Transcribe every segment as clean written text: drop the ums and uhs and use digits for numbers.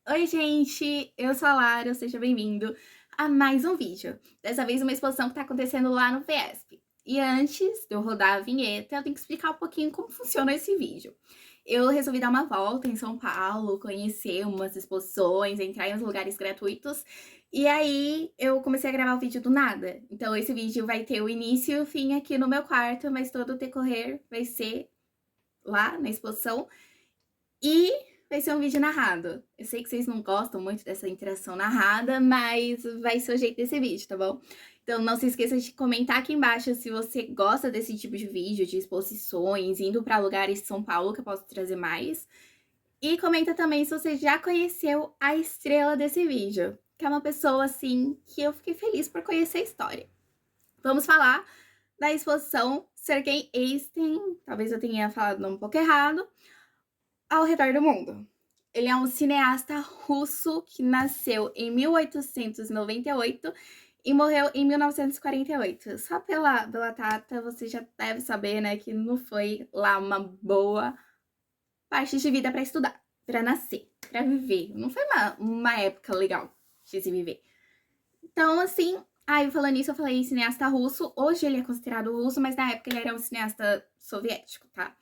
Oi, gente! Eu sou a Lara, seja bem-vindo a mais um vídeo. Dessa vez uma exposição que tá acontecendo lá no Fiesp. E antes de eu rodar a vinheta, eu tenho que explicar um pouquinho como funciona esse vídeo. Eu resolvi dar uma volta em São Paulo, conhecer umas exposições, entrar em uns lugares gratuitos. E aí eu comecei a gravar o vídeo do nada. Então esse vídeo vai ter o início e o fim aqui no meu quarto, mas todo o decorrer vai ser lá na exposição. E vai ser um vídeo narrado. Eu sei que vocês não gostam muito dessa interação narrada, mas vai ser o jeito desse vídeo, tá bom? Então não se esqueça de comentar aqui embaixo se você gosta desse tipo de vídeo, de exposições, indo para lugares de São Paulo que eu posso trazer mais. E comenta também se você já conheceu a estrela desse vídeo, que é uma pessoa assim que eu fiquei feliz por conhecer a história. Vamos falar da exposição Sergei Eisenstein, talvez eu tenha falado o nome um pouco errado, ao redor do mundo. Ele é um cineasta russo que nasceu em 1898 e morreu em 1948. Só pela data você já deve saber, né, que não foi lá uma boa parte de vida para estudar, para nascer, para viver. Não foi uma época legal de se viver. Então, assim, aí falando nisso, eu falei cineasta russo. Hoje ele é considerado russo, mas na época ele era um cineasta soviético, tá?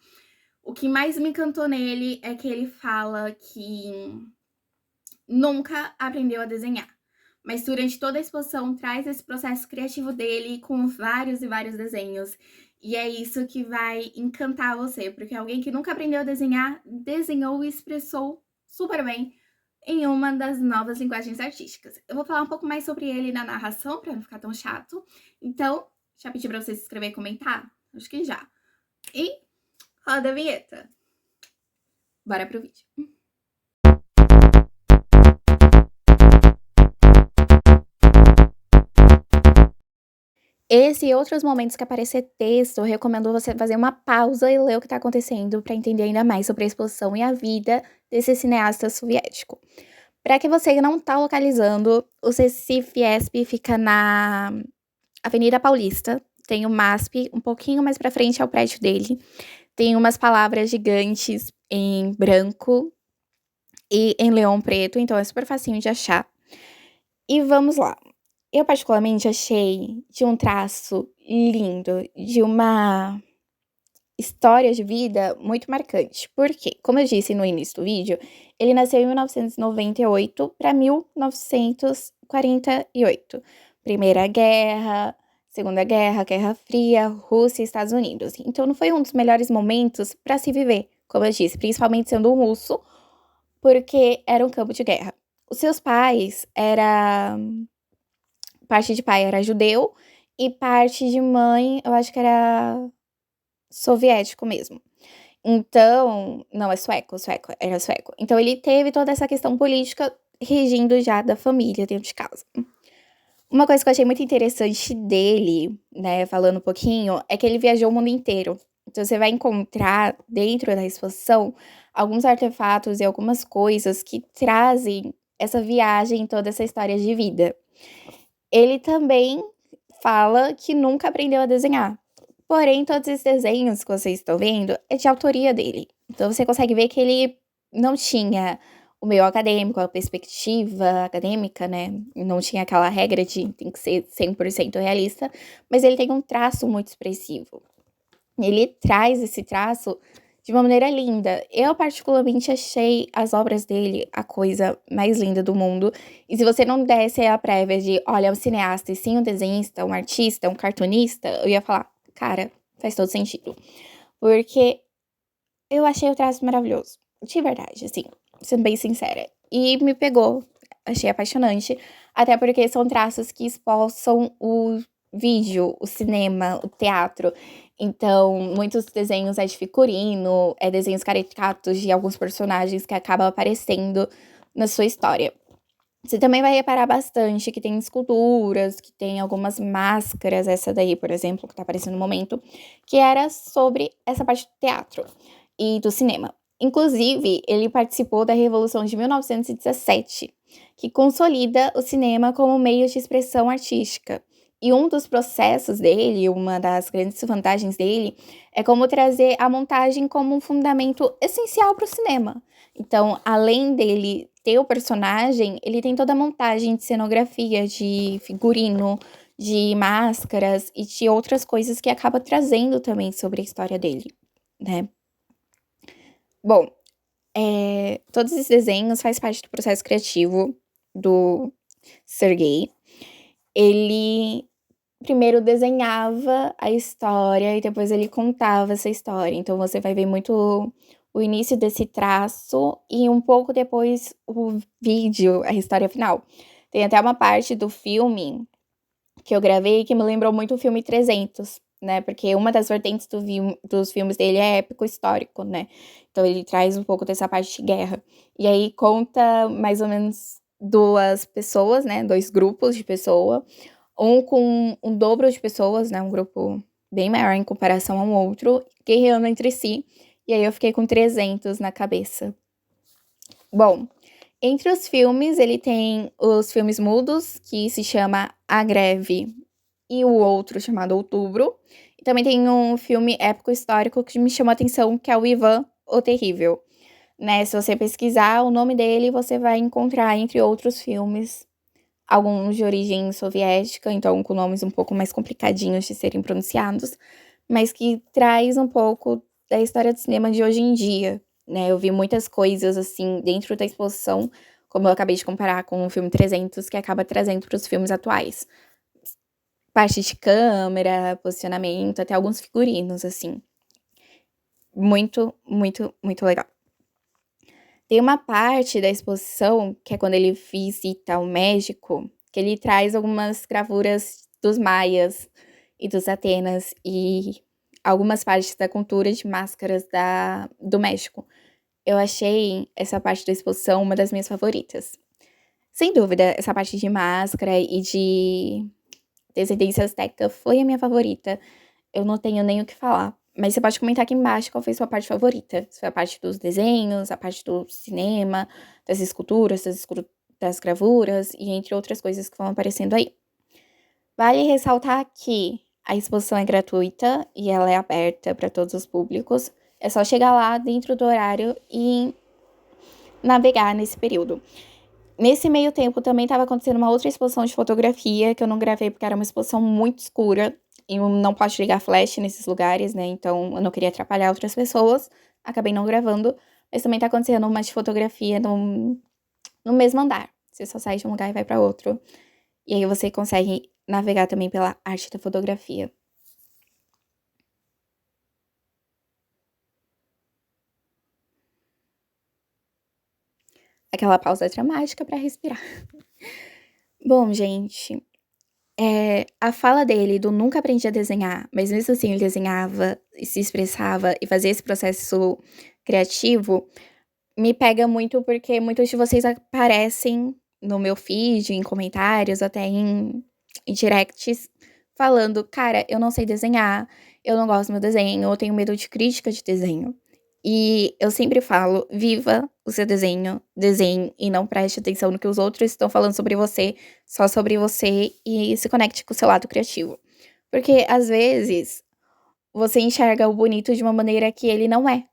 O que mais me encantou nele é que ele fala que nunca aprendeu a desenhar, mas durante toda a exposição traz esse processo criativo dele com vários e vários desenhos. E é isso que vai encantar você, porque alguém que nunca aprendeu a desenhar, desenhou e expressou super bem em uma das novas linguagens artísticas. Eu vou falar um pouco mais sobre ele na narração, para não ficar tão chato. Então, já pedi para você se inscrever e comentar? Acho que já. E roda a vinheta. Bora pro vídeo. Esse e outros momentos que aparecer texto, eu recomendo você fazer uma pausa e ler o que está acontecendo para entender ainda mais sobre a exposição e a vida desse cineasta soviético. Para que você não está localizando, o CC Fiesp fica na Avenida Paulista, tem o MASP um pouquinho mais para frente ao prédio dele, tem umas palavras gigantes em branco e em leão preto, então é super facinho de achar. E vamos lá. Eu particularmente achei de um traço lindo, de uma história de vida muito marcante. Porque, como eu disse no início do vídeo, ele nasceu em 1998 para 1948. Primeira Guerra, Segunda Guerra, Guerra Fria, Rússia e Estados Unidos. Então não foi um dos melhores momentos para se viver, como eu disse, principalmente sendo um russo, porque era um campo de guerra. Os seus pais parte de pai era judeu e parte de mãe, eu acho que era soviético mesmo. Então, não, é sueco, era sueco. Então ele teve toda essa questão política regindo já da família dentro de casa. Uma coisa que eu achei muito interessante dele, né, falando um pouquinho, é que ele viajou o mundo inteiro. Então você vai encontrar dentro da exposição alguns artefatos e algumas coisas que trazem essa viagem, toda essa história de vida. Ele também fala que nunca aprendeu a desenhar. Porém, todos esses desenhos que vocês estão vendo é de autoria dele. Então você consegue ver que ele não tinha o meio acadêmico, a perspectiva acadêmica, né? Não tinha aquela regra de tem que ser 100% realista, mas ele tem um traço muito expressivo. Ele traz esse traço de uma maneira linda. Eu particularmente achei as obras dele a coisa mais linda do mundo. E se você não desse a prévia de, olha, é um cineasta e sim um desenhista, um artista, um cartunista, eu ia falar, cara, faz todo sentido. Porque eu achei o traço maravilhoso. De verdade, assim, sendo bem sincera. E me pegou, achei apaixonante. Até porque são traços que expulsam o vídeo, o cinema, o teatro. Então, muitos desenhos é de figurino, é desenhos caricatos de alguns personagens que acabam aparecendo na sua história. Você também vai reparar bastante que tem esculturas, que tem algumas máscaras, essa daí, por exemplo, que tá aparecendo no momento, que era sobre essa parte do teatro e do cinema. Inclusive, ele participou da Revolução de 1917, que consolida o cinema como meio de expressão artística. E um dos processos dele, uma das grandes vantagens dele, é como trazer a montagem como um fundamento essencial para o cinema. Então, além dele ter o personagem, ele tem toda a montagem de cenografia, de figurino, de máscaras e de outras coisas que acaba trazendo também sobre a história dele, né. Bom, todos esses desenhos faz parte do processo criativo do Sergei. Ele primeiro desenhava a história e depois ele contava essa história. Então você vai ver muito o início desse traço e um pouco depois o vídeo, a história final. Tem até uma parte do filme que eu gravei que me lembrou muito o filme 300, né? Porque uma das vertentes dos filmes dele é épico histórico, né? Então ele traz um pouco dessa parte de guerra. E aí conta mais ou menos duas pessoas, né? Dois grupos de pessoa, um com um dobro de pessoas, né? Um grupo bem maior em comparação ao outro, guerreando entre si. E aí eu fiquei com 300 na cabeça. Bom, entre os filmes, ele tem os filmes mudos, que se chama A Greve, e o outro chamado Outubro. E também tem um filme épico histórico que me chamou a atenção, que é o Ivan o Terrível. Né, se você pesquisar o nome dele, você vai encontrar, entre outros filmes, alguns de origem soviética, então com nomes um pouco mais complicadinhos de serem pronunciados, mas que traz um pouco da história do cinema de hoje em dia, né. Eu vi muitas coisas, assim, dentro da exposição, como eu acabei de comparar com o filme 300, que acaba trazendo para os filmes atuais. Parte de câmera, posicionamento, até alguns figurinos, assim. Muito, muito, muito legal. Tem uma parte da exposição, que é quando ele visita o México, que ele traz algumas gravuras dos maias e dos Atenas e algumas partes da cultura de máscaras do México. Eu achei essa parte da exposição uma das minhas favoritas. Sem dúvida, essa parte de máscara e de descendência azteca foi a minha favorita. Eu não tenho nem o que falar. Mas você pode comentar aqui embaixo qual foi a sua parte favorita. Se foi a parte dos desenhos, a parte do cinema, das esculturas, das gravuras e entre outras coisas que vão aparecendo aí. Vale ressaltar que a exposição é gratuita e ela é aberta para todos os públicos. É só chegar lá dentro do horário e navegar nesse período. Nesse meio tempo também estava acontecendo uma outra exposição de fotografia que eu não gravei porque era uma exposição muito escura e não pode ligar flash nesses lugares, né? Então eu não queria atrapalhar outras pessoas, acabei não gravando. Mas também tá acontecendo uma de fotografia no mesmo andar. Você só sai de um lugar e vai para outro. E aí você consegue navegar também pela arte da fotografia. Aquela pausa dramática para respirar. Bom, gente, a fala dele do nunca aprendi a desenhar, mas mesmo assim ele desenhava e se expressava e fazia esse processo criativo, me pega muito porque muitos de vocês aparecem no meu feed, em comentários, até em directs, falando: "Cara, eu não sei desenhar, eu não gosto do meu desenho, eu tenho medo de crítica de desenho". E eu sempre falo: "Viva o seu desenho, desenhe e não preste atenção no que os outros estão falando sobre você, só sobre você e se conecte com o seu lado criativo". Porque às vezes você enxerga o bonito de uma maneira que ele não é.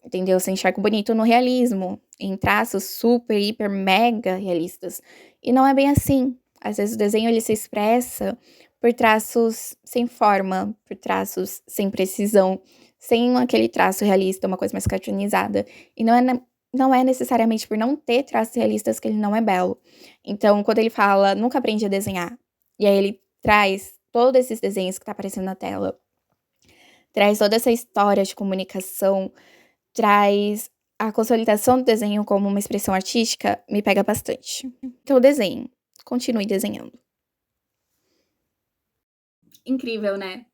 Entendeu? Você enxerga o bonito no realismo, em traços super, hiper, mega realistas. E não é bem assim. Às vezes o desenho ele se expressa por traços sem forma, por traços sem precisão, sem aquele traço realista, uma coisa mais cartoonizada. E não é necessariamente por não ter traços realistas que ele não é belo. Então, quando ele fala, nunca aprendi a desenhar, e aí ele traz todos esses desenhos que tá aparecendo na tela, traz toda essa história de comunicação, traz a consolidação do desenho como uma expressão artística, me pega bastante. Então desenhe, continue desenhando. Incrível, né?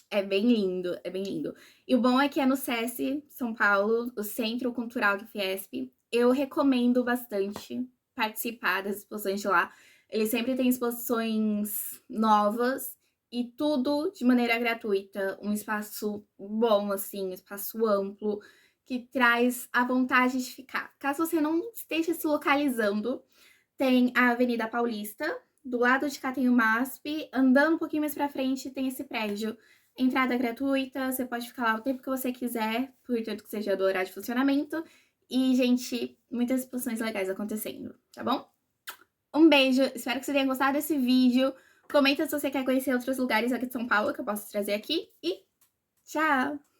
É bem lindo, é bem lindo. E o bom é que é no SESC São Paulo, o Centro Cultural do Fiesp. Eu recomendo bastante participar das exposições de lá. Eles sempre têm exposições novas e tudo de maneira gratuita. Um espaço bom, assim, um espaço amplo, que traz a vontade de ficar. Caso você não esteja se localizando, tem a Avenida Paulista, do lado de cá tem o MASP, andando um pouquinho mais pra frente tem esse prédio. Entrada gratuita, você pode ficar lá o tempo que você quiser, portanto que seja do horário de funcionamento, E, gente, muitas exposições legais acontecendo, tá bom? Um beijo, espero que você tenha gostado desse vídeo. Comenta se você quer conhecer outros lugares aqui de São Paulo que eu posso trazer aqui. E tchau!